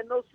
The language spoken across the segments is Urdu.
NOC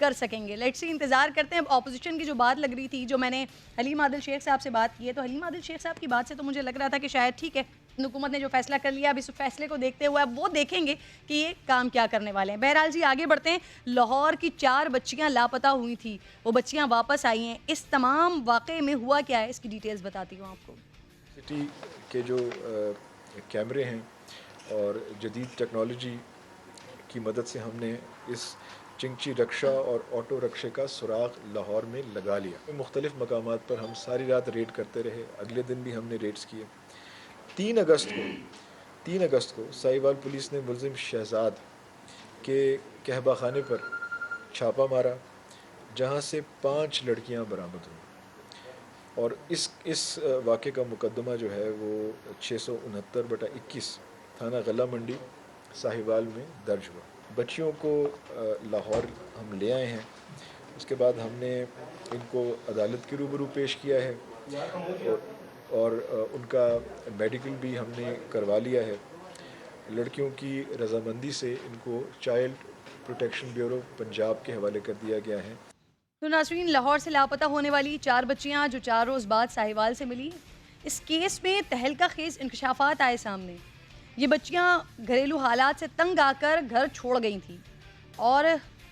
کر سکیں گے. لیٹس سی, انتظار کرتے ہیں. اپوزیشن کی جو بات لگ رہی تھی, جو میں نے حلیم عادل شیخ صاحب سے بات کی ہے, تو حلیم عادل شیخ صاحب کی بات سے تو مجھے لگ رہا تھا کہ شاید ٹھیک ہے, حکومت نے جو فیصلہ کر لیا, اب اس فیصلے کو دیکھتے ہوئے اب وہ دیکھیں گے کہ یہ کام کیا کرنے والے ہیں. بہرحال جی, آگے بڑھتے ہیں. لاہور کی 4 بچیاں لاپتہ ہوئی تھیں, وہ بچیاں واپس آئی ہیں. اس تمام واقعے میں ہوا کیا ہے, اس کی ڈیٹیلز بتاتی ہوں آپ کو. سٹی کے جو کیمرے ہیں اور جدید ٹیکنالوجی کی مدد سے ہم نے اس چنگچی رکشہ اور آٹو رکشے کا سراغ لاہور میں لگا لیا. مختلف مقامات پر ہم ساری رات ریڈ کرتے رہے. اگلے دن بھی ہم نے ریڈز کیے. 3 اگست کو ساہیوال پولیس نے ملزم شہزاد کے کہبہ خانے پر چھاپہ مارا, جہاں سے 5 لڑکیاں برآمد ہوئیں. اور اس واقعے کا مقدمہ جو ہے وہ 669/21 تھانہ غلہ منڈی ساہیوال میں درج ہوا. بچیوں کو لاہور ہم لے آئے ہیں. اس کے بعد ہم نے ان کو عدالت کے روبرو پیش کیا ہے اور ان کا میڈیکل بھی ہم نے کروا لیا ہے. لڑکیوں کی رضامندی سے ان کو چائلڈ پروٹیکشن بیورو پنجاب کے حوالے کر دیا گیا ہے. تو ناظرین, لاہور سے لاپتہ ہونے والی 4 بچیاں جو 4 روز بعد ساہیوال سے ملی, اس کیس میں تہلکہ خیز انکشافات آئے سامنے. یہ بچیاں گھریلو حالات سے تنگ آ کر گھر چھوڑ گئی تھیں اور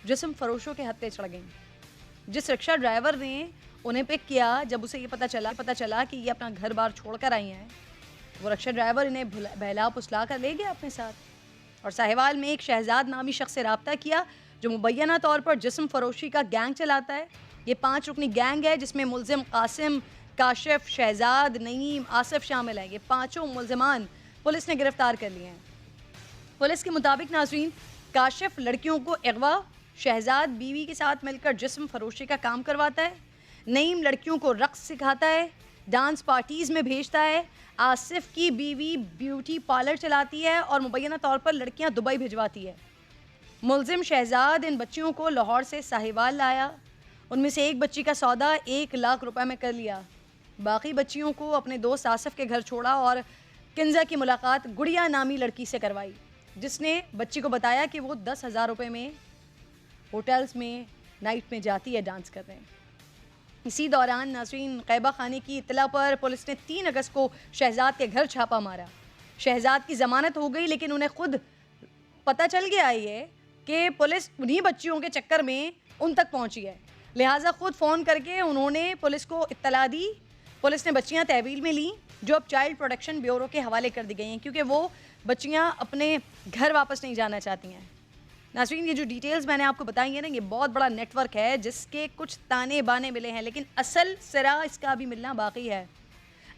جسم فروشوں کے ہتھے چڑھ گئیں. جس رکشہ ڈرائیور نے انہیں پک کیا, جب اسے یہ پتہ چلا کہ یہ اپنا گھر بار چھوڑ کر آئی ہیں, وہ رکشہ ڈرائیور انہیں بہلا پسلا کر لے گیا اپنے ساتھ اور ساہیوال میں ایک شہزاد نامی شخص سے رابطہ کیا, جو مبینہ طور پر جسم فروشی کا گینگ چلاتا ہے. یہ 5 رکنی گینگ ہے جس میں ملزم قاسم, کاشف, شہزاد, نعیم, آصف شامل ہیں. یہ 5 ملزمان پولیس نے گرفتار کر لیے ہیں. پولیس کے مطابق ناظرین, کاشف لڑکیوں کو اغوا, شہزاد بیوی کے ساتھ مل کر جسم فروشی کا کام کرواتا ہے, نعیم لڑکیوں کو رقص سکھاتا ہے, ڈانس پارٹیز میں بھیجتا ہے, آصف کی بیوی بیوٹی پارلر چلاتی ہے اور مبینہ طور پر لڑکیاں دبئی بھجواتی ہے. ملزم شہزاد ان بچیوں کو لاہور سے ساہیوال لایا. ان میں سے ایک بچی کا سودا 1 لاکھ روپے میں کر لیا. باقی بچیوں کو اپنے دوست آصف کے گھر چھوڑا اور کنزا کی ملاقات گڑیا نامی لڑکی سے کروائی, جس نے بچی کو بتایا کہ وہ 10,000 روپے میں ہوٹلز میں نائٹ میں جاتی ہے ڈانس کرنے. اسی دوران ناظرین, قہبہ خانے کی اطلاع پر پولیس نے 3 اگست کو شہزاد کے گھر چھاپہ مارا. شہزاد کی ضمانت ہو گئی, لیکن انہیں خود پتہ چل گیا یہ کہ پولیس انہی بچیوں کے چکر میں ان تک پہنچی ہے, لہٰذا خود فون کر کے انہوں نے پولیس کو اطلاع دی. پولیس نے بچیاں تحویل میں لیں, جو اب چائلڈ پروٹیکشن بیورو کے حوالے کر دی گئی ہیں, کیونکہ وہ بچیاں اپنے گھر واپس نہیں جانا چاہتی ہیں. ناظرین, یہ جو ڈیٹیلز میں نے آپ کو بتائی ہیں نا, یہ بہت بڑا نیٹ ورک ہے جس کے کچھ تانے بانے ملے ہیں, لیکن اصل سرا اس کا بھی ملنا باقی ہے.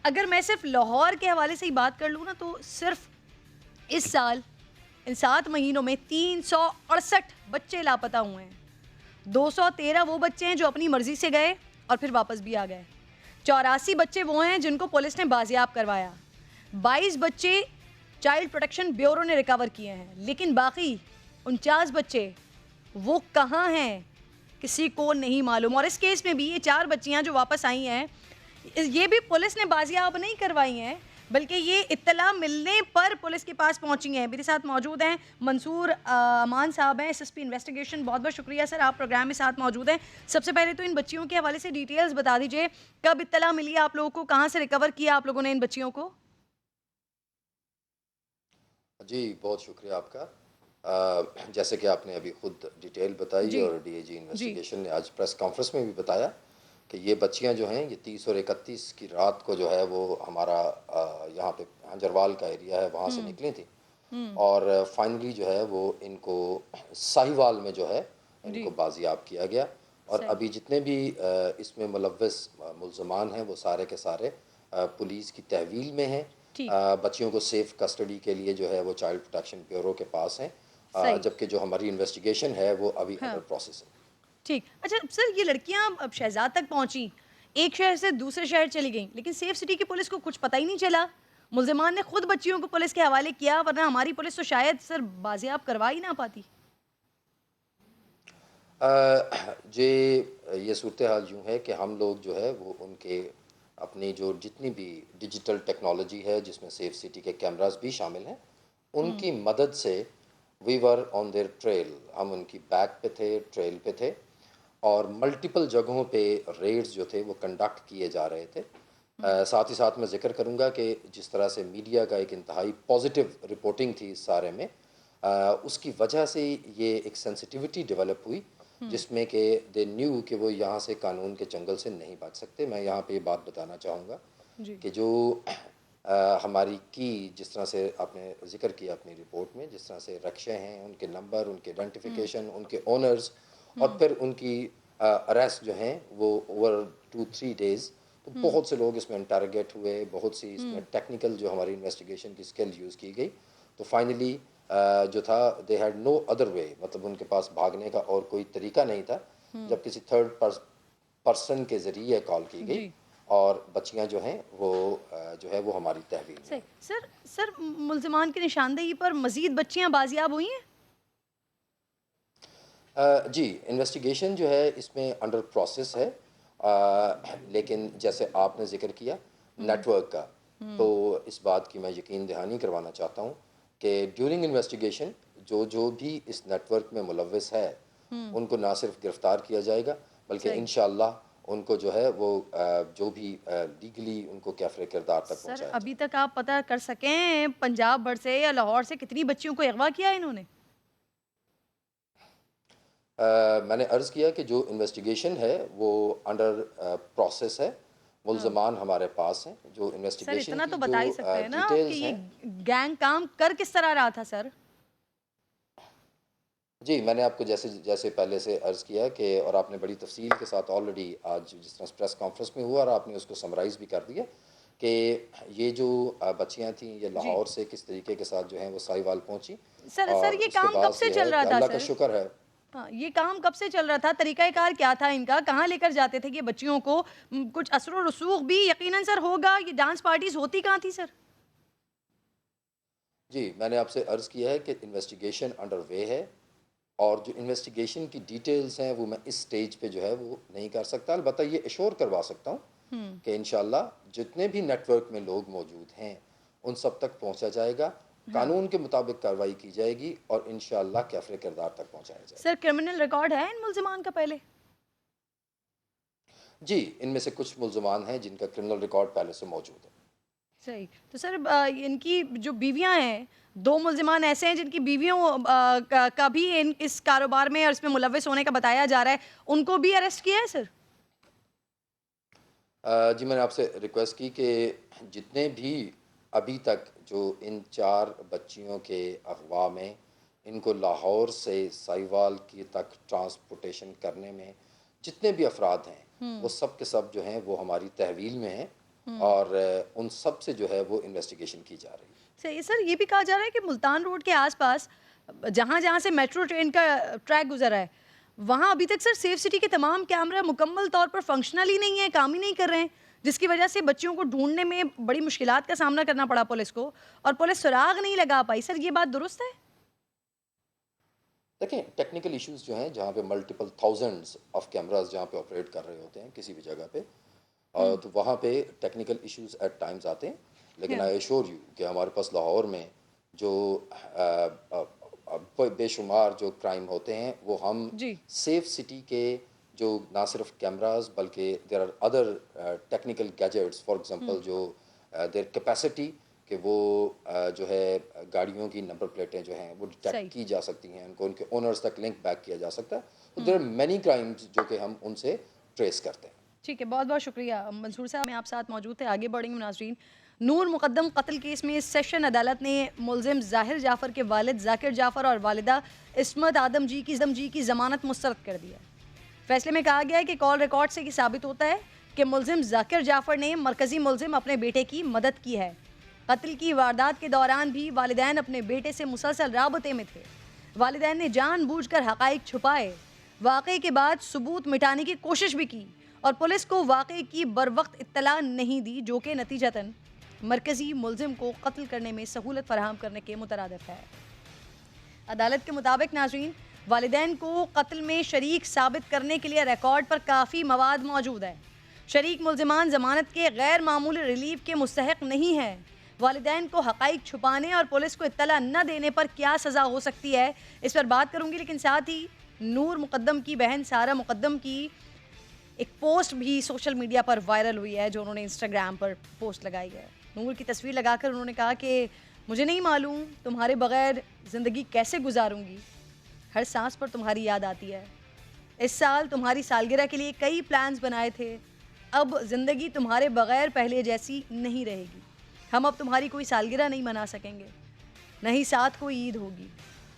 اگر میں صرف لاہور کے حوالے سے ہی بات کر لوں نا, تو صرف اس سال ان 7 مہینوں میں 368 بچے لاپتہ ہوئے ہیں. 213 وہ بچے ہیں جو اپنی مرضی سے گئے اور پھر واپس بھی آ گئے. 84 بچے وہ ہیں جن کو پولیس نے بازیاب کروایا. 22 بچے چائلڈ پروٹیکشن بیورو نے ریکور کیے ہیں, لیکن باقی 49 بچے وہ کہاں ہیں کسی کو نہیں معلوم. اور اس کیس میں بھی یہ 4 بچیاں جو واپس آئی ہیں, یہ بھی پولیس نے بازیاب نہیں کروائی ہیں, بلکہ یہ اطلاع ملنے پر پولیس کے پاس پہنچی ہیں. میرے ساتھ موجود ہیں منصور امان صاحب ہیں, SSP انویسٹیگیشن. بہت بہت شکریہ سر, آپ پروگرام میں ساتھ موجود ہیں. سب سے پہلے تو ان بچیوں کے حوالے سے ڈیٹیلز بتا دیجئے, کب اطلاع ملی آپ لوگوں کو, کہاں سے ریکور کیا آپ لوگوں نے ان بچیوں کو؟ جی بہت شکریہ آپ کا. جیسے کہ آپ نے ابھی خود ڈیٹیل بتائی جی اور DIG انویسٹیگیشن نے آج پریس کانفرنس میں بھی بتایا کہ یہ بچیاں جو ہیں یہ 30 اور 31 کی رات کو جو ہے وہ ہمارا یہاں پہ ہنجروال کا ایریا ہے وہاں سے نکلی تھیں, اور فائنلی جو ہے وہ ان کو ساہیوال میں جو ہے ان کو بازیاب کیا گیا. اور ابھی جتنے بھی اس میں ملوث ملزمان ہیں وہ سارے کے سارے پولیس کی تحویل میں ہیں. بچیوں کو سیف کسٹڈی کے لیے جو ہے وہ چائلڈ پروٹیکشن بیورو کے پاس ہیں, جبکہ جو ہماری انویسٹیگیشن ہے وہ ابھی انڈر پروسیس ہے. ٹھیک. اچھا سر, یہ لڑکیاں اب شہزاد تک پہنچی, ایک شہر سے دوسرے شہر چلی گئیں, لیکن سیف سٹی کی پولیس کو کچھ پتہ ہی نہیں چلا. ملزمان نے خود بچیوں کو پولیس کے حوالے کیا, ورنہ ہماری پولیس تو شاید سر بازیاب کروا ہی نہ پاتی. یہ صورتحال یوں ہے کہ ہم لوگ جو ہے وہ ان کے اپنی جو جتنی بھی ڈیجیٹل ٹیکنالوجی ہے جس میں سیف سٹی کے کیمراز بھی شامل ہیں, ان کی مدد سے وی ور آن دیئر ٹریل, ہم ان کی بیک پہ تھے, ٹریل پہ تھے, اور ملٹیپل جگہوں پہ ریڈز جو تھے وہ کنڈکٹ کیے جا رہے تھے. ساتھ ہی ساتھ میں ذکر کروں گا کہ جس طرح سے میڈیا کا ایک انتہائی پازیٹیو رپورٹنگ تھی اس سارے میں, اس کی وجہ سے یہ ایک سینسٹیوٹی ڈیولپ ہوئی جس میں کہ دے نیو کہ وہ یہاں سے قانون کے چنگل سے نہیں بچ سکتے. میں یہاں پہ یہ بات بتانا چاہوں گا کہ جو ہماری جس طرح سے آپ نے ذکر کیا اپنی رپورٹ میں, جس طرح سے رکشے ہیں, ان کے نمبر, ان کے آئیڈینٹیفیکیشن, ان کے اونرز, اور پھر ان کی اریسٹ جو ہیں وہ اوور 2-3 days, تو بہت سے لوگ اس میں انٹروگیٹ ہوئے, بہت سی اس میں ٹیکنیکل جو ہماری انویسٹیگیشن کی اسکل یوز کی گئی. تو فائنلی جو تھا they had no other way, مطلب ان کے پاس بھاگنے کا اور کوئی طریقہ نہیں تھا, جب کسی تھرڈ پرسن کے ذریعے کال کی گئی, اور بچیاں جو ہیں وہ ہماری تحویل میں. سر ملزمان کی نشاندہی پر مزید بچیاں بازیاب ہوئی ہیں؟ جی, انویسٹیگیشن جو ہے اس میں انڈر پروسیس ہے, لیکن جیسے آپ نے ذکر کیا نیٹ ورک کا, تو اس بات کی میں یقین دہانی کروانا چاہتا ہوں کہ ڈیورنگ انویسٹیگیشن جو بھی اس نیٹ ورک میں ملوث ہے ان کو نہ صرف گرفتار کیا جائے گا, بلکہ انشاءاللہ ان کو جو ہے وہ جو بھی لیگلی ان کو کیفر کردار تک پہنچایا جائے. سر ابھی تک آپ پتہ کر سکیں پنجاب بھر سے یا لاہور سے کتنی بچیوں کو اغوا کیا ہے انہوں نے؟ میں نے عرض کیا کہ جو انویسٹیگیشن ہے وہ انڈر پروسیس ہے, ملزمان ہمارے پاس ہیں. جو انویسٹیگیشن سر اتنا تو کی بتا ہی جو سکتے ہیں نا کہ ڈیٹیلز یہ ہیں. گینگ کام کر کس طرح رہا تھا سر؟ جی, میں نے آپ کو جیسے پہلے سے عرض کیا کہ, اور آپ نے بڑی تفصیل کے ساتھ آلریڈی آج جس طرح پریس کانفرنس میں ہوا, اور آپ نے اس کو سمرائز بھی کر دیا کہ یہ جو بچیاں تھیں یہ لاہور سے کس طریقے کے ساتھ جو ہیں وہ ساہیوال پہنچی. سر یہ کام کب سے چل رہا تھا؟ اللہ کا شکر ہے. ہاں, یہ کام کب سے چل رہا تھا؟ طریقہ کار کیا تھا ان کا؟ کہاں لے کر جاتے تھے یہ بچیوں کو؟ کچھ اثر و رسوخ بھی یقیناً سر ہوگا. یہ ڈانس پارٹیز ہوتی کہاں تھی سر؟ جی, میں نے آپ سے عرض کیا ہے کہ انویسٹیگیشن انڈر وے ہے, اور جو انویسٹیگیشن کی ڈیٹیلز ہیں وہ میں اس سٹیج پہ جو ہے وہ نہیں کر سکتا. البتہ یہ ایشور کروا سکتا ہوں کہ انشاءاللہ جتنے بھی نیٹ ورک میں لوگ موجود ہیں ان سب تک پہنچا جائے گا, قانون کے مطابق کارروائی کی جائے گی, اور انشاءاللہ کیفر کردار تک پہنچایا جائے گا. سر کرمنل ریکارڈ ہے ان ملزمان کا پہلے؟ جی, ان میں سے کچھ ملزمان ہیں جن کا کرمنل ریکارڈ پہلے سے موجود ہے. صحیح. تو سر ان کی جو بیویاں ہیں, 2 ملزمان ایسے ہیں جن کی بیویوں کا بھی اس کاروبار میں اور اس میں ملوث ہونے کا بتایا جا رہا ہے, ان کو بھی اریسٹ کیا ہے سر؟ جی, میں نے آپ سے ریکویسٹ کی کہ جتنے بھی ابھی تک جو ان 4 بچیوں کے اغوا میں ان کو لاہور سے ساہیوال کی تک ٹرانسپورٹیشن کرنے میں جتنے بھی افراد ہیں وہ سب کے سب جو ہیں وہ ہماری تحویل میں ہیں, اور ان سب سے جو ہے وہ انویسٹیگیشن کی جا رہی ہے. صحیح. سر یہ بھی کہا جا رہا ہے کہ ملتان روڈ کے آس پاس جہاں جہاں سے میٹرو ٹرین کا ٹریک گزرا ہے وہاں ابھی تک سر سیف سٹی کے تمام کیمرہ مکمل طور پر فنکشنل ہی نہیں ہے, کام ہی نہیں کر رہے ہیں, جس کی وجہ سے بچیوں کو ڈھونڈنے میں بڑی مشکلات کا سامنا کرنا پڑا پولیس کو, اور پولیس سراغ نہیں لگا پائی. سر یہ بات درست ہے؟ دیکھیں, ٹیکنیکل ایشوز جو ہیں جہاں پہ ملٹیپل تھاؤزنڈز آف کیمراز جہاں پہ آپریٹ کر رہے ہوتے ہیں کسی بھی جگہ پہ, تو وہاں پہ ٹیکنیکل ایشوز ایٹ ٹائمز آتے ہیں, لیکن آئی ایشور یو کہ ہمارے پاس لاہور میں جو بے شمار جو کرائم ہوتے ہیں وہ ہم سیف سٹی کے جو نہ صرف کیمراز بلکہ there are other technical gadgets, for example جو دیر کیپیسٹی کہ وہ جو ہے گاڑیوں کی نمبر پلیٹیں جو ہیں وہ ڈیٹیکٹ کی جا سکتی ہیں, ان کو ان کے اونرز تک لنک بیک کیا جا سکتا ہے. تو دیر آر مینی کرائمز جو کہ ہم ان سے ٹریس کرتے ہیں. ٹھیک ہے, بہت بہت شکریہ منصور صاحب, میں آپ ساتھ موجود تھے. آگے بڑھیں گے ناظرین. نور مقدم قتل کیس میں سیشن عدالت نے ملزم ظاہر جعفر کے والد ذاکر جعفر اور والدہ عصمت آدم جی کی ضمانت مسترد کر دی ہے. فیصلے میں کہا گیا ہے کہ کال ریکارڈ سے یہ ثابت ہوتا ہے کہ ملزم ذاکر جعفر نے مرکزی ملزم اپنے بیٹے کی مدد کی ہے. قتل کی واردات کے دوران بھی والدین اپنے بیٹے سے مسلسل رابطے میں تھے. والدین نے جان بوجھ کر حقائق چھپائے, واقعے کے بعد ثبوت مٹانے کی کوشش بھی کی, اور پولیس کو واقعے کی بروقت اطلاع نہیں دی, جو کہ نتیجتاً مرکزی ملزم کو قتل کرنے میں سہولت فراہم کرنے کے مترادف ہے. عدالت کے مطابق ناظرین, والدین کو قتل میں شریک ثابت کرنے کے لیے ریکارڈ پر کافی مواد موجود ہے. شریک ملزمان ضمانت کے غیر معمولی ریلیف کے مستحق نہیں ہیں. والدین کو حقائق چھپانے اور پولیس کو اطلاع نہ دینے پر کیا سزا ہو سکتی ہے, اس پر بات کروں گی, لیکن ساتھ ہی نور مقدم کی بہن سارہ مقدم کی ایک پوسٹ بھی سوشل میڈیا پر وائرل ہوئی ہے جو انہوں نے انسٹاگرام پر پوسٹ لگائی ہے. نور کی تصویر لگا کر انہوں نے کہا کہ مجھے نہیں معلوم تمہارے بغیر زندگی کیسے گزاروں گی, ہر سانس پر تمہاری یاد آتی ہے. اس سال تمہاری سالگرہ کے لیے کئی پلانز بنائے تھے, اب زندگی تمہارے بغیر پہلے جیسی نہیں رہے گی. ہم اب تمہاری کوئی سالگرہ نہیں منا سکیں گے, نہیں ساتھ کوئی عید ہوگی.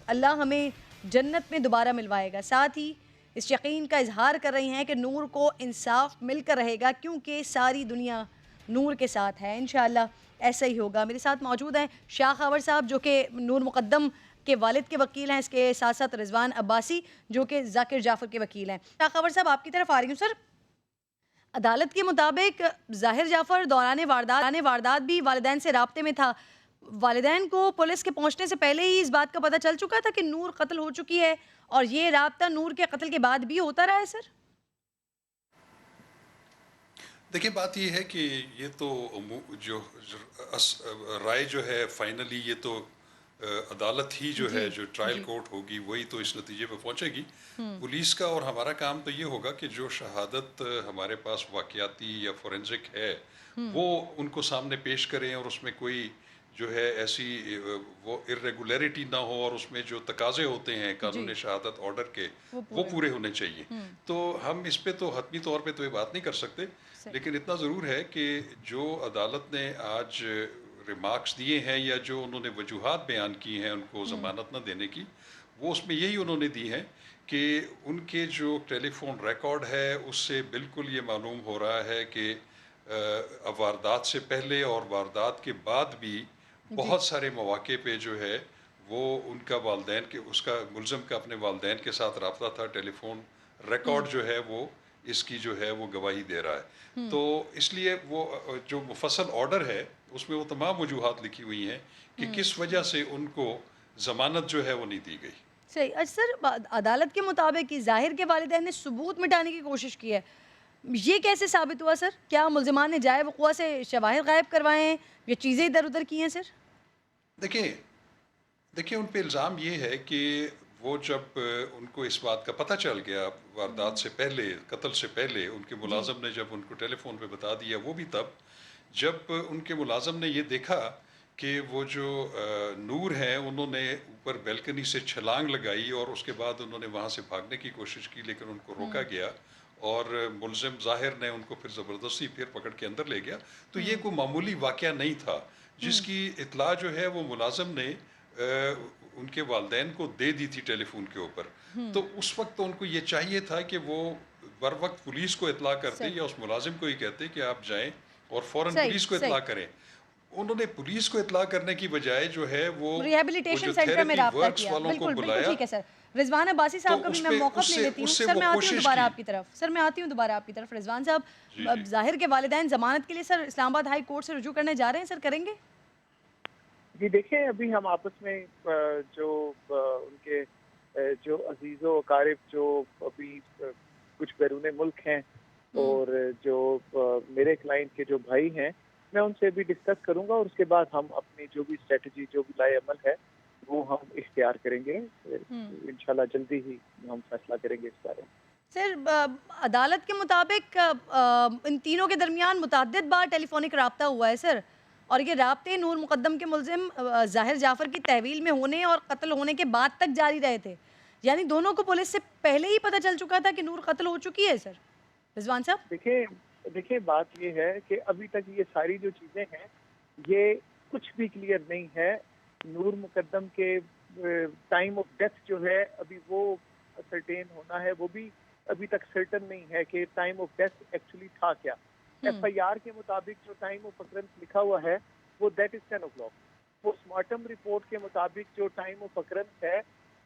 اللہ ہمیں جنت میں دوبارہ ملوائے گا. ساتھ ہی اس یقین کا اظہار کر رہی ہیں کہ نور کو انصاف مل کر رہے گا کیونکہ ساری دنیا نور کے ساتھ ہے. انشاءاللہ ایسا ہی ہوگا. میرے ساتھ موجود ہیں شاہ خاور صاحب جو کہ نور مقدم کے والد کے وکیل ہیں, اس کے ساتھ ساتھ رضوان عباسی جو کہ ذاکر جعفر کے وکیل ہیں. شاہ خاور صاحب آپ کی طرف آ رہی ہوں. سر, عدالت کے مطابق ظاہر جعفر دوران واردات بھی والدین سے رابطے میں تھا. والدین کو پولیس کے پہنچنے سے پہلے ہی اس بات کا پتہ چل چکا تھا کہ نور قتل ہو چکی ہے, اور یہ رابطہ نور کے قتل کے بعد بھی ہوتا رہا ہے. سر دیکھیں, بات یہ ہے کہ یہ تو جو رائے جو ہے فائنلی یہ تو عدالت ہی جو ہے جو ٹرائل کورٹ ہوگی وہی تو اس نتیجے پہ پہنچے گی. پولیس کا اور ہمارا کام تو یہ ہوگا کہ جو شہادت ہمارے پاس واقعاتی یا فورینزک ہے وہ ان کو سامنے پیش کریں, اور اس میں کوئی جو ہے ایسی وہ irregularity نہ ہو, اور اس میں جو تقاضے ہوتے ہیں قانون شہادت آرڈر کے وہ پورے ہونے چاہیے. تو ہم اس پہ تو حتمی طور پہ تو یہ بات نہیں کر سکتے, لیکن اتنا ضرور ہے کہ جو عدالت نے آج ریمارکس دیے ہیں یا جو انہوں نے وجوہات بیان کی ہیں ان کو ضمانت نہ دینے کی, وہ اس میں یہی انہوں نے دی ہیں کہ ان کے جو ٹیلی فون ریکارڈ ہے اس سے بالکل یہ معلوم ہو رہا ہے کہ واردات سے پہلے اور واردات کے بعد بھی بہت سارے مواقع پہ جو ہے وہ ان کا والدین کے اس کا ملزم کا اپنے والدین کے ساتھ رابطہ تھا. ٹیلی فون ریکارڈ جو ہے وہ اس کی جو ہے وہ گواہی دے رہا ہے. تو اس لیے وہ جو مفصل آرڈر ہے اس میں وہ تمام وجوہات لکھی ہوئی ہیں کہ کس وجہ سے ان کو ضمانت جو ہے وہ نہیں دی گئی. صحیح. سر, عدالت کے مطابق ظاہر کے والدین نے ثبوت مٹانے کی کوشش کی ہے, یہ کیسے ثابت ہوا؟ سر, کیا ملزمان نے جائے وقوع سے شواہد غائب کروائے ہیں یا چیزیں ادھر ادھر کی ہیں؟ سر دیکھیں ان پہ الزام یہ ہے کہ وہ جب ان کو اس بات کا پتہ چل گیا واردات سے پہلے, قتل سے پہلے, ان کے ملازم نے جب ان کو ٹیلی فون پہ بتا دیا, وہ بھی تب جب ان کے ملازم نے یہ دیکھا کہ وہ جو نور ہیں انہوں نے اوپر بیلکنی سے چھلانگ لگائی اور اس کے بعد انہوں نے وہاں سے بھاگنے کی کوشش کی لیکن ان کو روکا گیا, اور ملزم ظاہر نے ان کو پھر زبردستی پھر پکڑ کے اندر لے گیا. تو یہ کوئی معمولی واقعہ نہیں تھا جس کی اطلاع جو ہے وہ ملازم نے ان کے والدین کو دے دی تھی ٹیلی فون کے اوپر. تو اس وقت تو ان کو یہ چاہیے تھا کہ وہ بر وقت پولیس کو اطلاع کرتے یا اس ملازم کو ہی کہتے کہ آپ جائیں اور فوراً پولیس کو اطلاع کریں. انہوں نے پولیس کو اطلاع کرنے کی بجائے جو ہے وہ ریہیبلیٹیشن سینٹر میں رابطہ کیا. بالکل بالکل ٹھیک ہے. سر, رضوان عباسی صاحب کا بھی میں موقف لے لیتی ہوں. سر میں آتی ہوں دوبارہ آپ کی طرف. رضوان صاحب, ظاہر کے والدین ضمانت کے لیے سر اسلام آباد ہائی کورٹ سے رجوع کرنے جا رہے ہیں, سر کریں گے؟ جی دیکھیں, ابھی ہم آپس میں جو ان کے جو عزیز و اقارب جو ابھی کچھ بیرون ملک ہیں اور جو میرے کلائنٹ کے جو بھائی ہیں, میں ان سے بھی ڈسکس کروں گا اور اس کے بعد ہم اپنی جو بھی اسٹریٹجی جو بھی لائے عمل ہے وہ ہم اختیار کریں گے. انشاءاللہ جلدی ہی ہم فیصلہ کریں گے اس بارے میں. سر, عدالت کے مطابق ان تینوں کے درمیان متعدد بار ٹیلی فونک رابطہ ہوا ہے سر, اور یہ رابطے نور مقدم کے ملزم ظاہر جعفر کی تحویل میں ہونے اور قتل ہونے کے بعد تک جاری رہے تھے. یعنی دونوں کو پولیس سے پہلے ہی پتہ چل چکا تھا کہ نور قتل ہو چکی ہے. سر رضوان صاحب دیکھیں بات یہ ہے کہ ابھی تک یہ ساری جو چیزیں ہیں یہ کچھ بھی کلیئر نہیں ہے. نور مقدم کے ٹائم آف ڈیتھ جو ہے ابھی وہ سرٹین ہونا ہے, وہ بھی ابھی تک سرٹن نہیں ہے کہ ٹائم آف ڈیتھ ایکچولی تھا کیا. ایف آئی آر کے مطابق جو ٹائم آف اکرنس لکھا ہوا ہے وہ that is 10 o'clock. Post mortem report کے مطابق جو ٹائم آف اکرنس ہے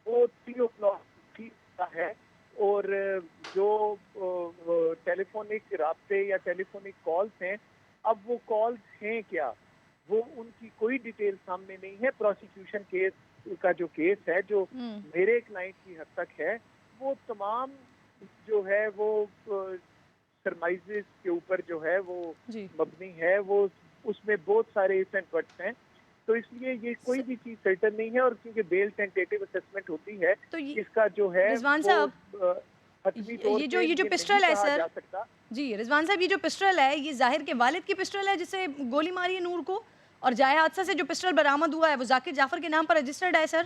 وہ 3 o'clock ہے, اور جو ٹیلی فونک رابطے یا ٹیلی فونک کالز ہیں, اب وہ کالز ہیں کیا, وہ ان کی کوئی ڈیٹیل سامنے نہیں ہے. پروسیکیوشن کیس کا جو کیس ہے جو میرے کلائنٹ کی حد تک ہے وہ تمام جو ہے وہ سرمائزز کے اوپر جو ہے وہ مبنی ہے. وہ اس میں بہت سارے ifs and buts ہیں. تو اس لیے یہ کوئی بھی چیز سرٹن نہیں ہے، اور کیونکہ بیل ٹینٹیٹو اسسمنٹ ہوتی ہے تو اس کا جو ہے رضوان وہ صاحب، حتمی طور یہ پہ جو نہیں پسٹل ہے کہا سر، جا سکتا۔ جی رضوان صاحب، یہ جو پسٹل ہے یہ ظاہر کے والد کی پسٹل ہے جس سے گولی ماری ہے نور کو، اور جائے حادثہ سے جو پسٹل برآمد ہوا ہے وہ ذاکر جعفر کے نام پر رجسٹرڈ ہے سر؟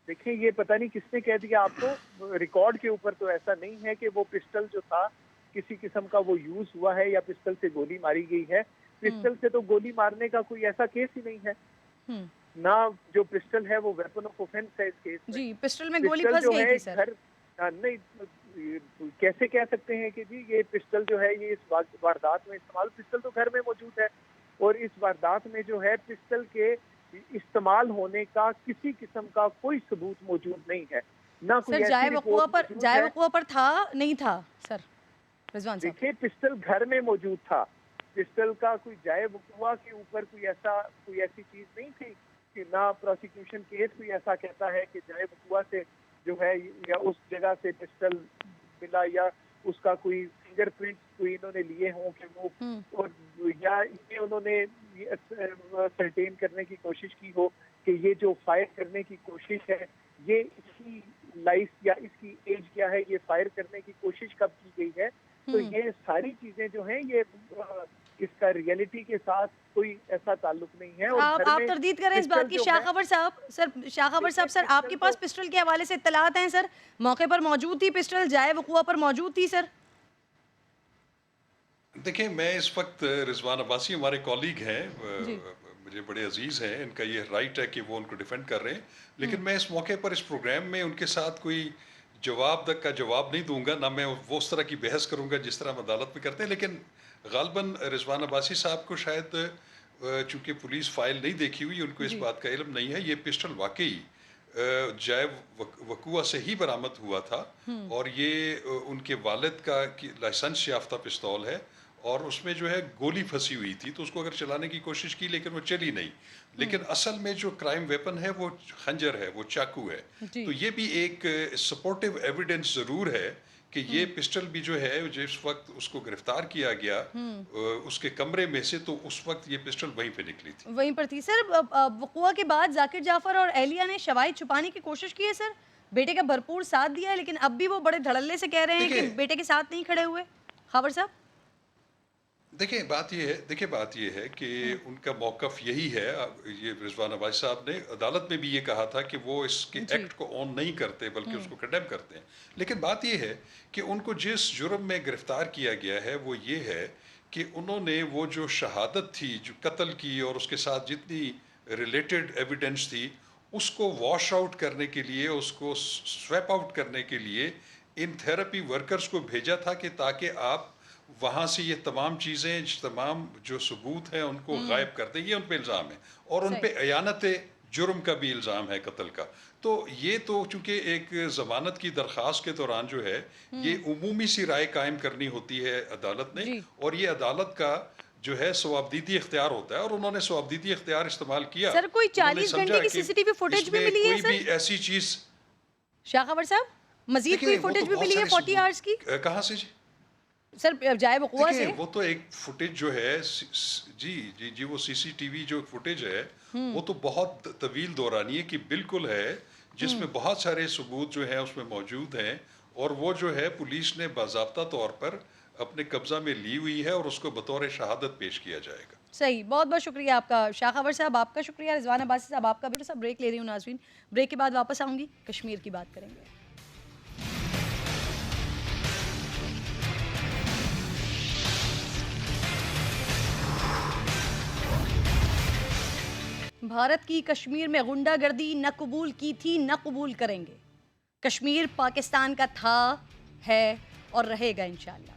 دیکھیں یہ پتہ نہیں کس نے کہہ دیا آپ کو، ریکارڈ کے اوپر تو ایسا نہیں ہے کہ وہ پسٹل جو تھا کسی قسم کا وہ یوز ہوا ہے یا پسٹل سے گولی ماری گئی ہے۔ پسٹل سے تو گولی مارنے کا کوئی ایسا کیس ہی نہیں ہے، نہ جو پسٹل ہے وہ ویپن آف اوفینس ہے اس کیس میں۔ جی پسٹل میں گولی پسٹل پھنس جو گئی ہے تھی سر۔ نہیں، کیسے کہہ سکتے ہیں کہ جی یہ پسٹل جو ہے یہ اس واردات میں استعمال، پسٹل تو گھر میں موجود ہے، اور اس واردات میں جو ہے پسٹل کے استعمال ہونے کا کسی قسم کا کوئی ثبوت موجود نہیں ہے، نہ کوئی سر جائے ایسی وقوع رپورٹ پر، موجود جائے ہے۔ وقوع پر تھا نہیں تھا سر رضوان صاحب؟ دیکھیں پسٹل گھر میں موجود تھا، پسٹل کا کوئی جائے وقوع کے اوپر کوئی ایسی چیز نہیں تھی کہ نہ پروسیکیوشن کیس کوئی ایسا کہتا ہے کہ جائے وقوع سے جو ہے یا اس جگہ سے پسٹل ملا یا اس کا کوئی فنگر پرنٹ کوئی انہوں نے لیے ہوں کہ وہ، اور یا یہ انہوں نے سرٹین کرنے کی کوشش کی ہو کہ یہ جو فائر کرنے کی کوشش ہے یہ اس کی لائف یا اس کی ایج کیا ہے، یہ فائر کرنے کی کوشش کب کی گئی ہے۔ تو یہ ساری چیزیں جو ہیں یہ اس کا ریئلٹی کے ساتھ کوئی ایسا تعلق نہیں ہے۔ اور آپ تردید کریں اس بات کی شاہ خبر صاحب، سر شاہ خبر صاحب، سر آپ کے پاس پسٹل کے حوالے سے اطلاعات ہیں سر؟ موقع پر موجود تھی پسٹل، جائے وقوع پر موجود تھی سر؟ دیکھیں میں اس وقت رضوان عباسی ہمارے کولیگ ہیں، مجھے بڑے عزیز ہیں، ان کا یہ رائٹ ہے کہ وہ ان کو ڈیفینڈ کر رہے ہیں، لیکن میں اس موقع پر اس پروگرام میں ان کے ساتھ کوئی جواب نہیں دوں گا، نہ میں وہ اس طرح کی بحث کروں گا جس طرح ہم عدالت میں کرتے ہیں۔ لیکن غالباً رضوان عباسی صاحب کو شاید چونکہ پولیس فائل نہیں دیکھی ہوئی، ان کو اس بات کا علم نہیں ہے۔ یہ پسٹل واقعی جائے وقوع سے ہی برآمد ہوا تھا، اور یہ ان کے والد کا لائسنس یافتہ پستول ہے، اور اس میں جو ہے گولی پھنسی ہوئی تھی، تو اس کو اگر چلانے کی کوشش کی لیکن وہ چلی نہیں۔ لیکن اصل میں جو کرائم ویپن ہے وہ خنجر ہے، وہ چاقو ہے۔ تو یہ بھی ایک سپورٹیو ایویڈنس ضرور ہے کہ یہ پسٹل بھی جو ہے جس وقت اس کو گرفتار کیا گیا اس کے کمرے میں سے، تو اس وقت یہ پسٹل وہیں پہ نکلی تھی، وہیں پر تھی سر۔ وقوع کے بعد ذاکر جعفر اور اہلیہ نے شواہد چھپانے کی کوشش کی ہے سر، بیٹے کا بھرپور ساتھ دیا ہے، لیکن اب بھی وہ بڑے دھڑلے سے کہہ رہے ہیں کہ بیٹے کے ساتھ نہیں کھڑے ہوئے۔ خبر صاحب دیکھیں بات یہ ہے کہ ان کا موقف یہی ہے۔ یہ رضوان عباسی صاحب نے عدالت میں بھی یہ کہا تھا کہ وہ اس کے ایکٹ کو آن نہیں کرتے بلکہ اس کو کنڈیم کرتے ہیں، لیکن بات یہ ہے کہ ان کو جس جرم میں گرفتار کیا گیا ہے وہ یہ ہے کہ انہوں نے وہ جو شہادت تھی جو قتل کی اور اس کے ساتھ جتنی ریلیٹڈ ایویڈنس تھی اس کو واش آؤٹ کرنے کے لیے، اس کو سویپ آؤٹ کرنے کے لیے ان تھراپی ورکرز کو بھیجا تھا کہ تاکہ آپ وہاں سے یہ تمام چیزیں، تمام جو ثبوت ہیں ان کو غائب کر دیں۔ یہ ان پہ الزام ہے، اور ان پہ اعانت جرم کا بھی الزام ہے، قتل کا۔ تو یہ تو چونکہ ایک ضمانت کی درخواست کے دوران جو ہے یہ عمومی سی رائے قائم کرنی ہوتی ہے عدالت نے، اور یہ عدالت کا جو ہے ثوابدیدی اختیار ہوتا ہے، اور انہوں نے ثوابدیدی اختیار استعمال کیا۔ سر کوئی 40 گھنٹے کی سی سی ٹی وی فوٹیج بھی ملی ہے سر؟ کوئی بھی ایسی چیز شاہ خبر صاحب مزید کوئی فوٹیج بھی ملی ہے 40 آورز کی؟ کہاں سے جی؟ سر جائے وقوع سے وہ تو ایک فوٹیج جو ہے جی وہ سی سی ٹی وی جو فوٹیج ہے وہ تو بہت طویل دورانی ہے کہ بالکل ہے، جس میں بہت سارے ثبوت جو ہیں اس میں موجود ہیں، اور وہ جو ہے پولیس نے باضابطہ طور پر اپنے قبضہ میں لی ہوئی ہے، اور اس کو بطور شہادت پیش کیا جائے گا۔ صحیح، بہت بہت شکریہ آپ کا شاہ خبر صاحب، آپ کا شکریہ رضوان عباسی صاحب، آپ کا بھی۔ صاحب بریک لے رہی ہوں ناظرین، بریک کے بعد واپس آؤں گی، کشمیر کی بات کریں گے۔ بھارت کی کشمیر میں غنڈہ گردی نہ قبول کی تھی نہ قبول کریں گے۔ کشمیر پاکستان کا تھا، ہے اور رہے گا انشاءاللہ۔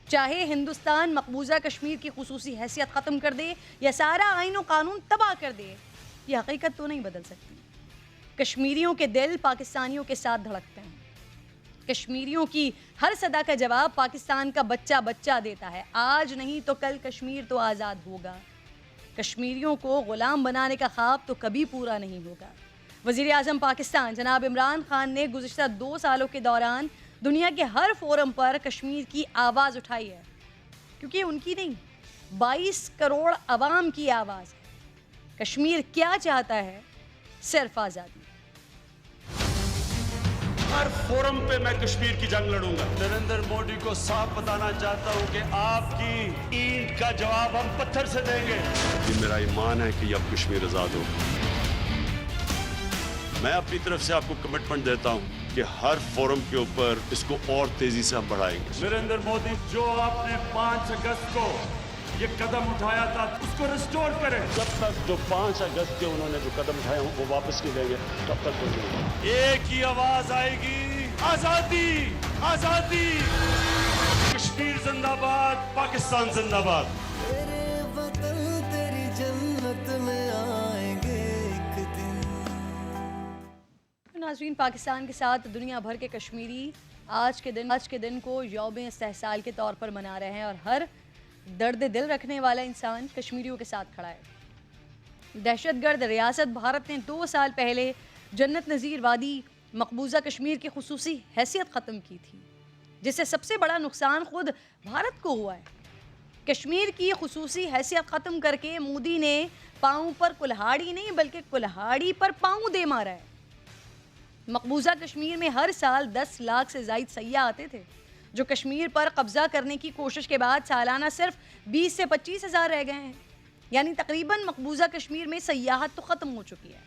چاہے ہندوستان مقبوضہ کشمیر کی خصوصی حیثیت ختم کر دے یا سارا آئین و قانون تباہ کر دے، یہ حقیقت تو نہیں بدل سکتی۔ کشمیریوں کے دل پاکستانیوں کے ساتھ دھڑکتے ہیں۔ کشمیریوں کی ہر صدا کا جواب پاکستان کا بچہ بچہ دیتا ہے۔ آج نہیں تو کل کشمیر تو آزاد ہوگا۔ کشمیریوں کو غلام بنانے کا خواب تو کبھی پورا نہیں ہوگا۔ وزیر اعظم پاکستان جناب عمران خان نے گزشتہ 2 سالوں کے دوران دنیا کے ہر فورم پر کشمیر کی آواز اٹھائی ہے، کیونکہ ان کی نہیں، 22 کروڑ عوام کی آواز ہے۔ کشمیر کیا چاہتا ہے؟ صرف آزادی۔ ہر فورم پہ میں کشمیر کی جنگ لڑوں گا۔ نریندر مودی کو صاف بتانا چاہتا ہوں کہ آپ کی اینٹ کا جواب ہم پتھر سے دیں گے۔ یہ میرا ایمان ہے کہ اب کشمیر آزاد ہو۔ میں اپنی طرف سے آپ کو کمٹمنٹ دیتا ہوں کہ ہر فورم کے اوپر اس کو اور تیزی سے ہم بڑھائیں گے۔ نریندر مودی، جو آپ نے 5 اگست کو یہ قدم اٹھایا تھا اس کو ریسٹور کریں۔ جب تک جو 5 اگست کے انہوں نے جو قدم اٹھائے ہیں وہ واپس نہیں لیں گے تب تک نہیں۔ ایک ہی آواز آئے گی، آزادی، آزادی۔ کشمیر زندہ باد، پاکستان زندہ باد۔ تیرے وطن تیری جنت میں آئیں گے ایک دن۔ ناظرین، پاکستان کے ساتھ دنیا بھر کے کشمیری آج کے دن کو یوم استحصال کے طور پر منا رہے ہیں، اور ہر درد دل رکھنے والا انسان کشمیریوں کے ساتھ کھڑا ہے۔ دہشت گرد ریاست بھارت نے 2 سال پہلے جنت نظیر وادی مقبوضہ کشمیر کی خصوصی حیثیت ختم کی تھی، جس سے سب سے بڑا نقصان خود بھارت کو ہوا ہے۔ کشمیر کی خصوصی حیثیت ختم کر کے مودی نے پاؤں پر کلہاڑی نہیں بلکہ کلہاڑی پر پاؤں دے مارا ہے۔ مقبوضہ کشمیر میں ہر سال 10 لاکھ سے زائد سیاح آتے تھے، جو کشمیر پر قبضہ کرنے کی کوشش کے بعد سالانہ صرف 20 سے 25 ہزار رہ گئے ہیں، یعنی تقریباً مقبوضہ کشمیر میں سیاحت تو ختم ہو چکی ہے۔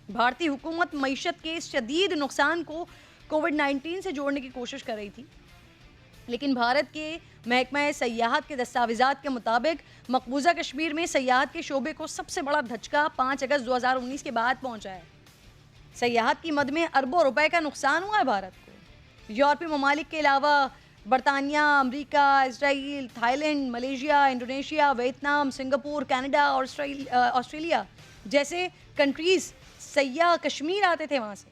بھارتی حکومت معیشت کے اس شدید نقصان کو کووڈ-19 سے جوڑنے کی کوشش کر رہی تھی، لیکن بھارت کے محکمہ سیاحت کے دستاویزات کے مطابق مقبوضہ کشمیر میں سیاحت کے شعبے کو سب سے بڑا دھچکا 5 اگست 2019 کے بعد پہنچا ہے۔ سیاحت کی مد میں اربوں روپے کا نقصان ہوا ہے بھارت کو۔ یورپی ممالک کے علاوہ برطانیہ، امریکہ، اسرائیل، Thailand, Malaysia, Indonesia, Vietnam, Singapore, Canada اور آسٹریلیا جیسے کنٹریز سیاح کشمیر آتے تھے وہاں سے،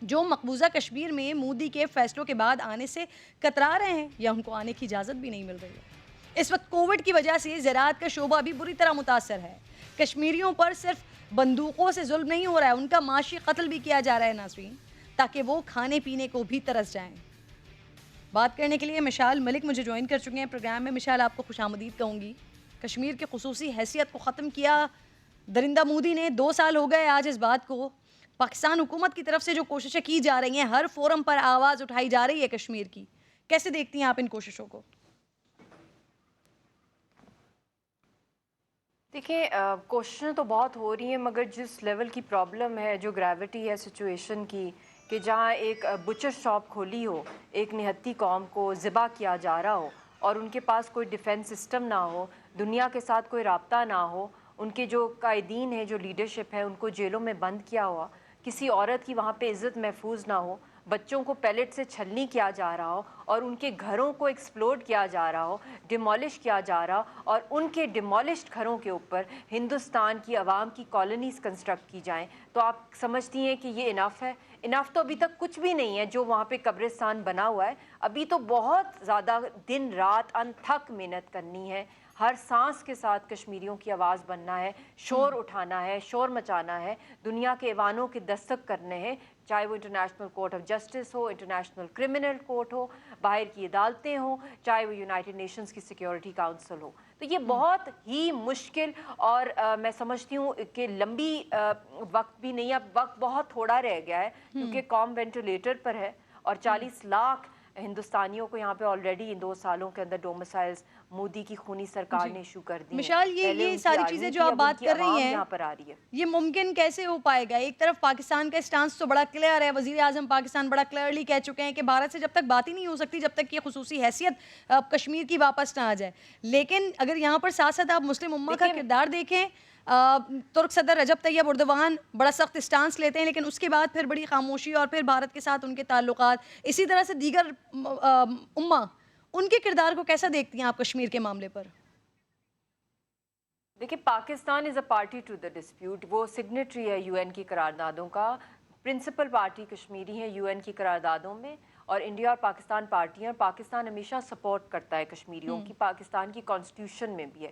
جو مقبوضہ کشمیر میں مودی کے فیصلوں کے بعد آنے سے کترا رہے ہیں یا ان کو آنے کی اجازت بھی نہیں مل رہی ہے۔ اس وقت کووڈ کی وجہ سے زراعت کا شعبہ بھی بری طرح متاثر ہے۔ کشمیریوں پر صرف بندوقوں سے ظلم نہیں ہو رہا ہے، ان کا معاشی قتل بھی کیا جا رہا ہے ناظرین، تاکہ وہ کھانے پینے کو بھی ترس جائیں۔ بات کرنے کے لیے مشال ملک مجھے جوائن کر چکے ہیں پروگرام میں۔ مشال، آپ کو خوش آمدید کہوں گی۔ کشمیر کی خصوصی حیثیت کو ختم کیا درندہ مودی نے، 2 سال ہو گئے آج اس بات کو۔ پاکستان حکومت کی طرف سے جو کوششیں کی جا رہی ہیں، ہر فورم پر آواز اٹھائی جا رہی ہے کشمیر کی، کیسے دیکھتی ہیں آپ ان کوششوں کو؟ دیکھیں، کوششیں تو بہت ہو رہی ہیں، مگر جس لیول کی پرابلم ہے، جو گریوٹی ہے سچویشن کی، کہ جہاں ایک بچر شاپ کھولی ہو، ایک نہتی قوم کو ذبح کیا جا رہا ہو اور ان کے پاس کوئی ڈیفنس سسٹم نہ ہو، دنیا کے ساتھ کوئی رابطہ نہ ہو، ان کے جو قائدین ہیں، جو لیڈرشپ ہے، ان کو جیلوں میں بند کیا ہوا، کسی عورت کی وہاں پہ عزت محفوظ نہ ہو، بچوں کو پیلٹ سے چھلنی کیا جا رہا ہو اور ان کے گھروں کو ایکسپلوڈ کیا جا رہا ہو، ڈیمولش کیا جا رہا ہو، اور ان کے ڈیمولشڈ گھروں کے اوپر ہندوستان کی عوام کی کالونیز کنسٹرکٹ کی جائیں، تو آپ سمجھتی ہیں کہ یہ انف ہے؟ انف تو ابھی تک کچھ بھی نہیں ہے جو وہاں پہ قبرستان بنا ہوا ہے۔ ابھی تو بہت زیادہ دن رات انتھک محنت کرنی ہے، ہر سانس کے ساتھ کشمیریوں کی آواز بننا ہے، شور اٹھانا ہے، شور مچانا ہے، دنیا کے ایوانوں کے دستک کرنے ہیں، چاہے وہ انٹرنیشنل کورٹ آف جسٹس ہو، انٹرنیشنل کرمنل کورٹ ہو، باہر کی عدالتیں ہوں، چاہے وہ یونائٹڈ نیشنز کی سیکیورٹی کاؤنسل ہو۔ تو یہ بہت ہی مشکل، اور میں سمجھتی ہوں کہ لمبی وقت بھی نہیں ہے، اب وقت بہت تھوڑا رہ گیا ہے، کیونکہ قوم وینٹیلیٹر پر ہے اور 40 لاکھ ہندوستانیوں کو یہاں پہ آلریڈی ان 2 سالوں کے اندر ڈومسائلز مودی کی خونی سرکار نے ایشو کر دی ہیں۔ مشال، یہ ساری چیزیں جو آپ بات کر رہی ہیں، یہاں پر آ رہی ہے، یہ ممکن کیسے ہو پائے گا؟ ایک طرف پاکستان کا اسٹانس تو بڑا کلیئر ہے، وزیر اعظم پاکستان بڑا کلیئرلی کہہ چکے ہیں کہ بھارت سے جب تک بات ہی نہیں ہو سکتی جب تک یہ خصوصی حیثیت کشمیر کی واپس نہ آ جائے، لیکن اگر یہاں پر ساتھ ساتھ آپ مسلم امہ کا کردار دیکھیں، ترک صدر رجب طیب اردوان بڑا سخت اسٹانس لیتے ہیں، لیکن اس کے بعد پھر بڑی خاموشی، اور پھر بھارت کے ساتھ ان کے تعلقات، اسی طرح سے دیگر امہ، ان کے کردار کو کیسا دیکھتی ہیں آپ کشمیر کے معاملے پر؟ دیکھیں، Pakistan is a party to the dispute, وہ سگنیٹری ہے یو این کی قراردادوں کا، پرنسپل پارٹی کشمیری ہے یو این کی قراردادوں میں، اور انڈیا اور پاکستان پارٹی ہیں، اور پاکستان ہمیشہ سپورٹ کرتا ہے کشمیریوں کی، پاکستان کی کانسٹیٹیوشن میں بھی ہے۔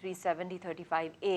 370 35A।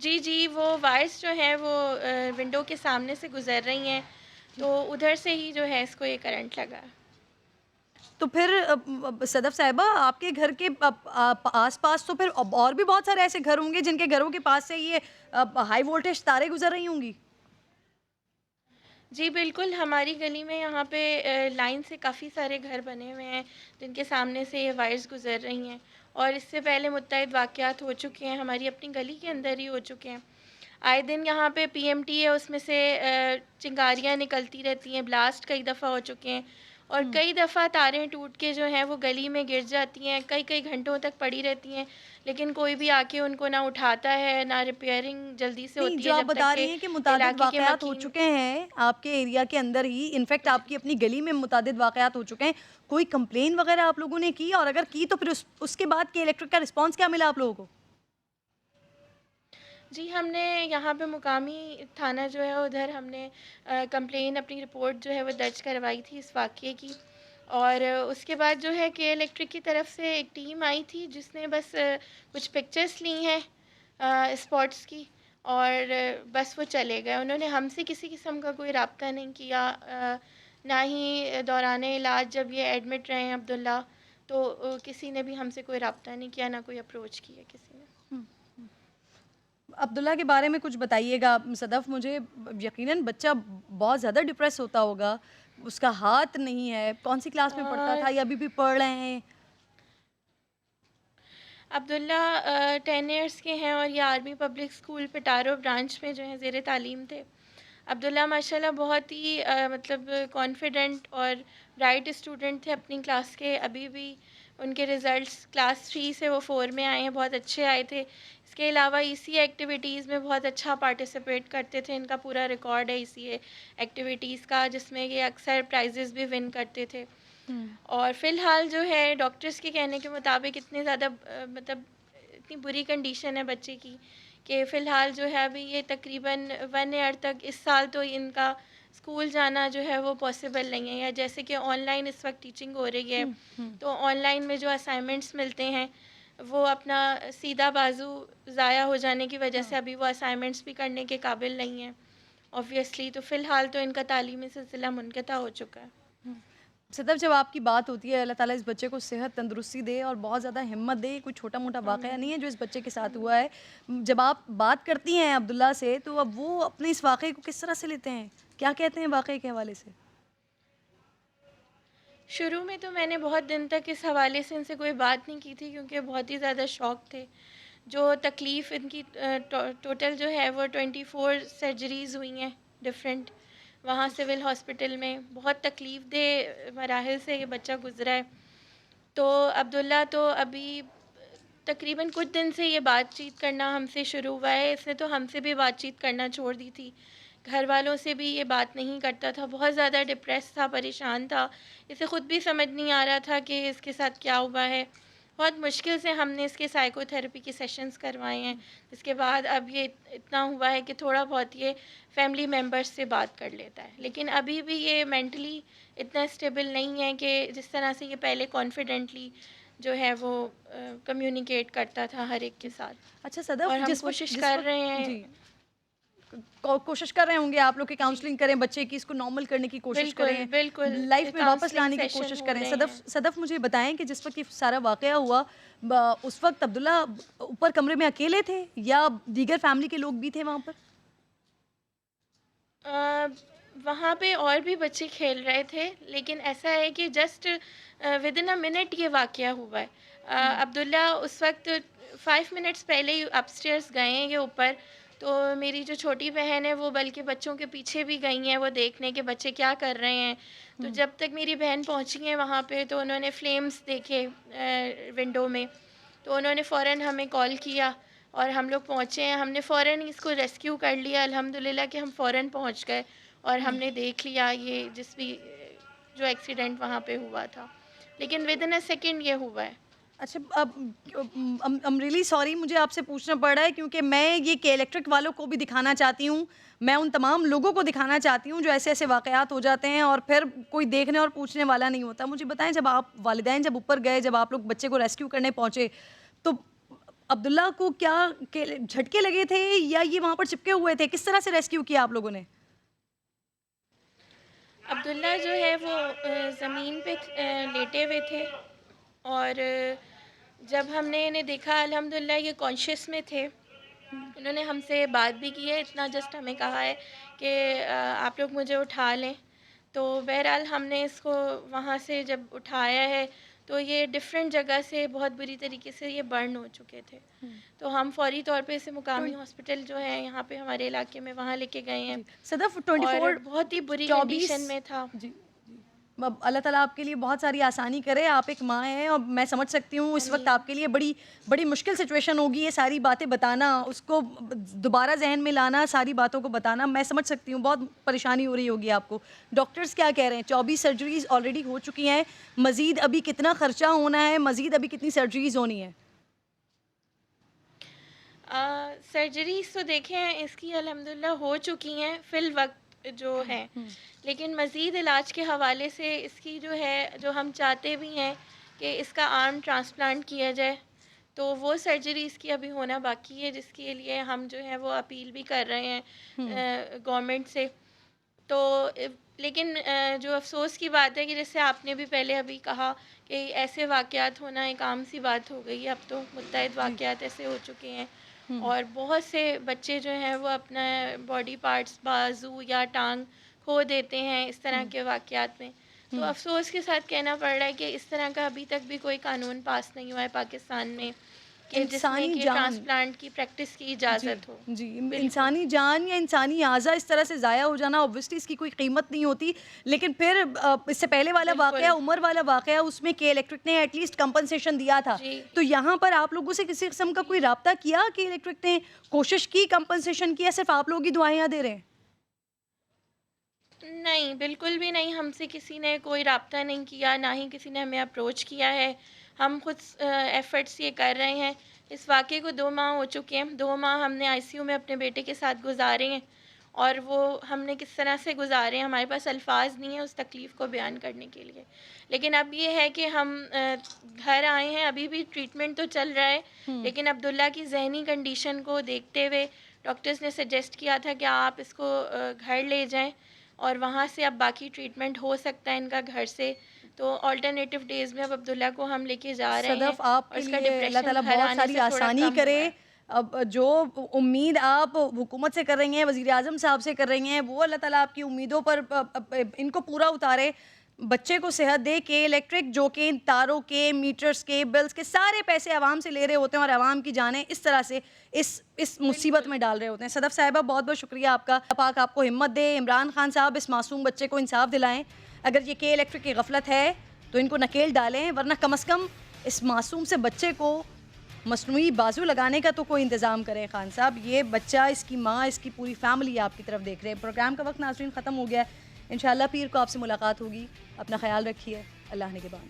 جی جی، وہ وائرس جو ہیں وہ ونڈو کے سامنے سے گزر رہی ہیں، تو ادھر سے ہی جو ہے اس کو یہ کرنٹ لگا. تو پھر صدف صاحبہ آپ کے گھر کے آس پاس تو پھر اور بھی بہت سارے ایسے گھر ہوں گے جن کے گھروں کے پاس سے یہ ہائی وولٹیج تاریں گزر رہی ہوں گی. جی بالکل، ہماری گلی میں یہاں پہ لائن سے کافی سارے گھر بنے ہوئے ہیں جن کے سامنے سے یہ وائرس گزر رہی ہیں، اور اس سے پہلے متعدد واقعات ہو چکے ہیں، ہماری اپنی گلی کے اندر ہی ہو چکے ہیں. آئے دن یہاں پہ پی ایم ٹی ہے، اس میں سے چنگاریاں نکلتی رہتی ہیں، بلاسٹ کئی دفعہ ہو چکے ہیں، اور کئی دفعہ تاریں ٹوٹ کے جو ہیں وہ گلی میں گر جاتی ہیں، کئی کئی گھنٹوں تک پڑی رہتی ہیں، لیکن کوئی بھی آ کے ان کو نہ اٹھاتا ہے، نہ ریپیئرنگ جلدی سے نہیں، ہوتی جو ہے آپ جب بتا تک رہی کہ ہیں کہ متعدد علاقے کے واقعات ہو مکین. چکے ہیں آپ کے ایریا کے اندر ہی، انفیکٹ آپ کی اپنی گلی میں متعدد واقعات ہو چکے ہیں، کوئی کمپلین وغیرہ آپ لوگوں نے کی؟ اور اگر کی تو پھر اس کے بعد کے الیکٹرک کا رسپانس کیا ملا آپ لوگوں کو؟ جی ہم نے یہاں پہ مقامی تھانہ جو ہے ادھر ہم نے کمپلین، اپنی رپورٹ جو ہے وہ درج کروائی تھی اس واقعے کی، اور اس کے بعد جو ہے کہ الیکٹرک کی طرف سے ایک ٹیم آئی تھی جس نے بس کچھ پکچرز لی ہیں اسپاٹس کی، اور بس وہ چلے گئے. انہوں نے ہم سے کسی قسم کا کوئی رابطہ نہیں کیا، نہ ہی دوران علاج جب یہ ایڈمٹ رہے ہیں عبداللہ تو کسی نے بھی ہم سے کوئی رابطہ نہیں کیا، نہ کوئی اپروچ کیا کسی نے. عبداللہ کے بارے میں کچھ بتائیے گا صدف. مجھے یقیناً بچہ بہت زیادہ ڈپریس ہوتا ہوگا، اس کا ہاتھ نہیں ہے، کون سی کلاس میں پڑھتا تھا یا ابھی بھی پڑھ رہے ہیں؟ عبداللہ 10 ایئرس کے ہیں اور یہ آرمی پبلک اسکول پٹارو برانچ میں جو ہے زیر تعلیم تھے. عبداللہ ماشاءاللہ بہت ہی مطلب کانفیڈنٹ اور برائٹ اسٹوڈنٹ تھے اپنی کلاس کے. ابھی بھی ان کے رزلٹس کلاس 3 سے وہ 4 میں آئے ہیں، بہت اچھے آئے تھے. اس کے علاوہ ای سی ایکٹیویٹیز میں بہت اچھا پارٹیسپیٹ کرتے تھے، ان کا پورا ریکارڈ ہے ای سی ایکٹیویٹیز کا جس میں یہ اکثر پرائزز بھی ون کرتے تھے. اور فی الحال جو ہے ڈاکٹرز کے کہنے کے مطابق اتنے زیادہ مطلب اتنی بری کنڈیشن ہے بچے کی کہ فی الحال جو ہے ابھی یہ تقریباً 1 ایئر تک اس سال تو ان کا اسکول جانا جو ہے وہ پاسبل نہیں ہے. یا جیسے کہ آن لائن اس وقت ٹیچنگ ہو رہی ہے تو آن لائن میں جو اسائنمنٹس ملتے ہیں وہ اپنا سیدھا بازو ضائع ہو جانے کی وجہ سے ابھی وہ اسائنمنٹس بھی کرنے کے قابل نہیں ہیں آبویسلی. تو فی الحال تو ان کا تعلیمی سلسلہ منقطع ہو چکا ہے. صدف جب آپ کی بات ہوتی ہے اللہ تعالیٰ اس بچے کو صحت تندرستی دے اور بہت زیادہ ہمت دے، کوئی چھوٹا موٹا واقعہ نہیں ہے جو اس بچے کے ساتھ ہوا ہے. جب آپ بات کرتی ہیں عبداللہ سے تو اب وہ اپنے اس واقعے کو کس طرح سے لیتے ہیں، کیا کہتے ہیں واقعے کے حوالے سے؟ شروع میں تو میں نے بہت دن تک اس حوالے سے ان سے کوئی بات نہیں کی تھی کیونکہ بہت ہی زیادہ شوق تھے. جو تکلیف ان کی ٹوٹل جو ہے وہ 24 سرجریز ہوئی ہیں ڈفرینٹ وہاں سول ہاسپٹل میں. بہت تکلیف دہ مراحل سے یہ بچہ گزرا ہے. تو عبداللہ تو ابھی تقریباً کچھ دن سے یہ بات چیت کرنا ہم سے شروع ہوا ہے. اس نے تو ہم سے بھی بات چیت کرنا چھوڑ دی تھی، گھر والوں سے بھی یہ بات نہیں کرتا تھا، بہت زیادہ ڈپریس تھا، پریشان تھا. اسے خود بھی سمجھ نہیں آ رہا تھا کہ اس کے ساتھ کیا ہوا ہے. بہت مشکل سے ہم نے اس کے سائیکو تھراپی کے سیشنز کروائے ہیں، اس کے بعد اب یہ اتنا ہوا ہے کہ تھوڑا بہت یہ فیملی ممبرس سے بات کر لیتا ہے. لیکن ابھی بھی یہ مینٹلی اتنا اسٹیبل نہیں ہے کہ جس طرح سے یہ پہلے کانفیڈنٹلی جو ہے وہ کمیونیکیٹ کرتا تھا ہر ایک کے ساتھ. اچھا صدف، اور ہم کوشش کر رہے ہیں. جی کوشش کر رہے ہوں گے آپ لوگ کہ کاؤنسلنگ کریں بچے کی، اس کو نارمل کرنے کی کوشش کریں، بالکل لائف میں واپس لانے کی کوشش کریں. صدف مجھے بتائیں کہ جس وقت یہ سارا واقعہ ہوا اس وقت عبداللہ اوپر کمرے میں اکیلے تھے یا دیگر فیملی کے لوگ بھی تھے وہاں پر؟ وہاں پہ اور بھی بچے کھیل رہے تھے لیکن ایسا ہے کہ just with in a minute یہ واقعہ ہوا ہے. عبداللہ اس وقت 5 منٹس پہلے ہی اپ اسٹیئرس گئے ہیں یہ اوپر. تو میری جو چھوٹی بہن ہے وہ بلکہ بچوں کے پیچھے بھی گئی ہیں وہ دیکھنے کہ بچے کیا کر رہے ہیں. تو جب تک میری بہن پہنچی ہیں وہاں پہ تو انہوں نے فلیمز دیکھے ونڈو میں، تو انہوں نے فوراً ہمیں کال کیا اور ہم لوگ پہنچے ہیں. ہم نے فوراً اس کو ریسکیو کر لیا الحمدللہ کہ ہم فوراً پہنچ گئے اور ہم نے دیکھ لیا یہ جس بھی جو ایکسیڈنٹ وہاں پہ ہوا تھا، لیکن ود ان اے سیکنڈ یہ ہوا ہے. اچھا اب I'm really sorry مجھے آپ سے پوچھنا پڑ رہا ہے کیونکہ میں یہ کہ الیکٹرک والوں کو بھی دکھانا چاہتی ہوں، میں ان تمام لوگوں کو دکھانا چاہتی ہوں جو ایسے ایسے واقعات ہو جاتے ہیں اور پھر کوئی دیکھنے اور پوچھنے والا نہیں ہوتا. مجھے بتائیں جب آپ والدین جب اوپر گئے، جب آپ لوگ بچے کو ریسکیو کرنے پہنچے تو عبداللہ کو کیا جھٹکے لگے تھے یا یہ وہاں پر چپکے ہوئے تھے؟ کس طرح سے ریسکیو کیا آپ لوگوں نے؟ عبداللہ جو ہے وہ زمین پہ لیٹے ہوئے تھے، اور جب ہم نے انہیں دیکھا الحمدللہ یہ کانشیس میں تھے. انہوں نے ہم سے بات بھی کی ہے، اتنا جسٹ ہمیں کہا ہے کہ آپ لوگ مجھے اٹھا لیں. تو بہرحال ہم نے اس کو وہاں سے جب اٹھایا ہے تو یہ ڈفرینٹ جگہ سے بہت بری طریقے سے یہ برن ہو چکے تھے. تو ہم فوری طور پہ اسے مقامی ہاسپٹل جو ہے یہاں پہ ہمارے علاقے میں وہاں لے کے گئے ہیں. صدف اور بہت ہی بری کنڈیشن میں تھا. جی اللہ تعالیٰ آپ کے لیے بہت ساری آسانی کرے. آپ ایک ماں ہیں اور میں سمجھ سکتی ہوں اس وقت آپ کے لیے بڑی مشکل سچویشن ہوگی یہ ساری باتیں بتانا، اس کو دوبارہ ذہن میں لانا، ساری باتوں کو بتانا. میں سمجھ سکتی ہوں بہت پریشانی ہو رہی ہوگی آپ کو. ڈاکٹرز کیا کہہ رہے ہیں؟ 24 سرجریز آلریڈی ہو چکی ہیں، مزید ابھی کتنا خرچہ ہونا ہے؟ مزید ابھی کتنی سرجریز ہونی ہے؟ سرجریز تو دیکھیں اس کی الحمدللہ ہو چکی ہیں فی الوقت جو ہے، لیکن مزید علاج کے حوالے سے اس کی جو ہے، جو ہم چاہتے بھی ہیں کہ اس کا آرم ٹرانسپلانٹ کیا جائے، تو وہ سرجریز کی ابھی ہونا باقی ہے، جس کے لیے ہم جو ہے وہ اپیل بھی کر رہے ہیں گورنمنٹ سے. تو لیکن جو افسوس کی بات ہے کہ جیسے آپ نے بھی پہلے ابھی کہا کہ ایسے واقعات ہونا ایک عام سی بات ہو گئی ہے. اب تو متعدد واقعات ایسے ہو چکے ہیں اور بہت سے بچے جو ہیں وہ اپنا باڈی پارٹس، بازو یا ٹانگ کھو دیتے ہیں اس طرح کے واقعات میں. تو افسوس کے ساتھ کہنا پڑ رہا ہے کہ اس طرح کا ابھی تک بھی کوئی قانون پاس نہیں ہوا ہے پاکستان میں کہ جس میں کہ ٹرانسپلانٹ کی پریکٹس کی اجازت ہو. جی انسانی جان یا انسانی اعضاء اس طرح سے ضائع ہو جانا اوبویسلی اس کی کوئی قیمت نہیں ہوتی. لیکن پھر اس سے پہلے والا واقعہ، عمر والا واقعہ، اس میں کے الیکٹرک نے ایٹ لیسٹ کمپنسیشن دیا تھا. تو یہاں پر آپ لوگوں سے کسی قسم کا کوئی رابطہ کیا کہ الیکٹرک نے کوشش کی کمپنسیشن کیا؟ صرف آپ لوگ ہی دعائیں دے رہے ہیں؟ نہیں، بالکل بھی نہیں. ہم سے کسی نے کوئی رابطہ نہیں کیا، نہ ہی کسی نے ہمیں اپروچ کیا ہے. ہم خود ایفرٹس یہ کر رہے ہیں. اس واقعے کو 2 ماہ ہو چکے ہیں. 2 ماہ ہم نے آئی سی یو میں اپنے بیٹے کے ساتھ گزارے ہیں، اور وہ ہم نے کس طرح سے گزارے ہیں ہمارے پاس الفاظ نہیں ہیں اس تکلیف کو بیان کرنے کے لیے. لیکن اب یہ ہے کہ ہم گھر آئے ہیں، ابھی بھی ٹریٹمنٹ تو چل رہا ہے، لیکن عبداللہ کی ذہنی کنڈیشن کو دیکھتے ہوئے ڈاکٹرز نے سجیسٹ کیا تھا کہ آپ اس کو گھر لے جائیں اور وہاں سے اب باقی ٹریٹمنٹ ہو سکتا ہے ان کا گھر سے. تو آلٹرنیٹیو ڈیز میں اب عبداللہ کو ہم لے کے جا رہے ہیں. صدف آپ کے لیے اللہ تعالیٰ بہت ساری آسانی کرے. اب جو امید آپ حکومت سے کر رہی ہیں، وزیر اعظم صاحب سے کر رہی ہیں، وہ اللہ تعالیٰ آپ کی امیدوں پر ان کو پورا اتارے. بچے کو صحت دے. کہ الیکٹرک جو کہ تاروں کے، میٹرز کے، بلز کے سارے پیسے عوام سے لے رہے ہوتے ہیں اور عوام کی جانیں اس طرح سے اس مصیبت میں ڈال رہے ہوتے ہیں. صدف صاحبہ بہت بہت شکریہ آپ کا. پاک آپ کو ہمت دے. عمران خان صاحب اس معصوم بچے کو انصاف دلائیں. اگر یہ کہ الیکٹرک کی غفلت ہے تو ان کو نکیل ڈالیں، ورنہ کم از کم اس معصوم سے بچے کو مصنوعی بازو لگانے کا تو کوئی انتظام کریں. خان صاحب یہ بچہ، اس کی ماں، اس کی پوری فیملی آپ کی طرف دیکھ رہے ہیں. پروگرام کا وقت ناظرین ختم ہو گیا ہے. انشاءاللہ پیر کو آپ سے ملاقات ہوگی. اپنا خیال رکھیے. اللہ نگہبان.